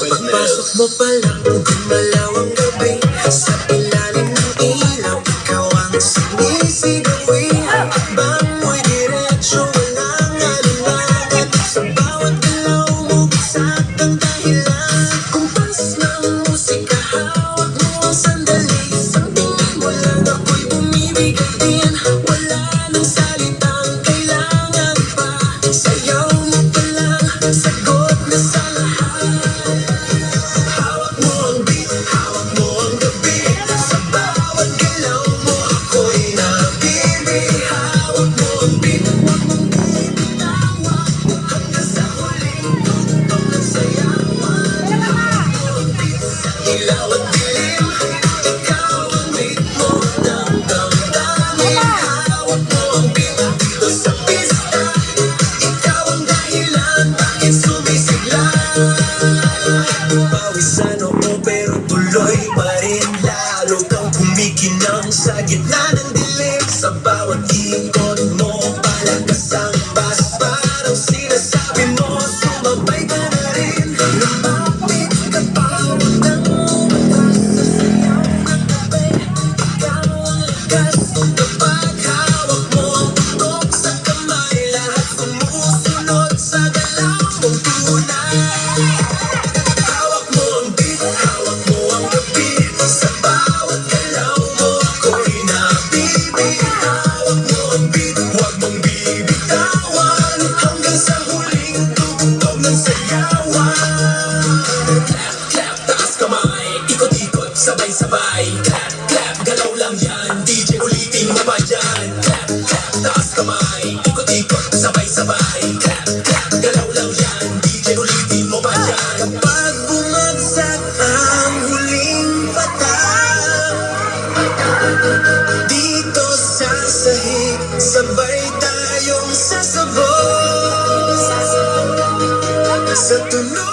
Pagpasok mo pa lang, gumalaw ang gabi. Sa ilalim ng ilaw, ikaw ang sumisigawi. Bang mo'y diretso, walang alinlangan. Sa bawat galaw mo, bisak ang dahilan. Kumpas ng musika, hawak mo ang sandali. Sa tingin mo lang ako'y bumibigay din. Wala nang salitang kailangan pa. Sayaw mo pa lang, sagot na sa lahat. Hawak mo ang beat, hawak mo ang gabi. Sa bawat galaw mo ako'y nabibig. Hawak mo ang beat, huwag mong bibitawan. Hanggang sa huling tugtog ng sayawan. Hawak mo ang beat, sa ilaw at dilim. Ikaw ang ritmo ng damdamin. Hawak mo ang beat dito sa pista. Ikaw ang dahilan bakit sumisigla. Pawisan ako pero tuloy pa rin. Lalo kang kumikinang sa gitna ng dilim. Sa bawat ikot mo, palakas ang bas. Parang sinasabi mo, sumabay ka na rin. Lumapit ka pa, huwag nang umatas. Sa sayaw ng gabi, ikaw ang lakas. Kapag hawak mo ang tutok sa kamay, lahat sumusunod sa galaw mong tunay. Hawak mo ang beat, hawak mo ang gabi. Sa bawat galaw mo ako'y nabibig. Hawak mo ang beat, huwag mong bibitawan. Hanggang sa huling tugtog ng sayawan. Clap, clap, taas kamay. Ikot-ikot, sabay-sabay. Clap, clap, galaw lang yan. DJ ulitin mo pa dyan. Clap, clap, taas kamay. Ikot-ikot, sabay-sabay. Clap, clap, galaw lang yan. DJ ulitin mo pa dyan. Kapag bumagsak ang huling patak, dito sa sahig, sabay tayong sasabog. Sa tunog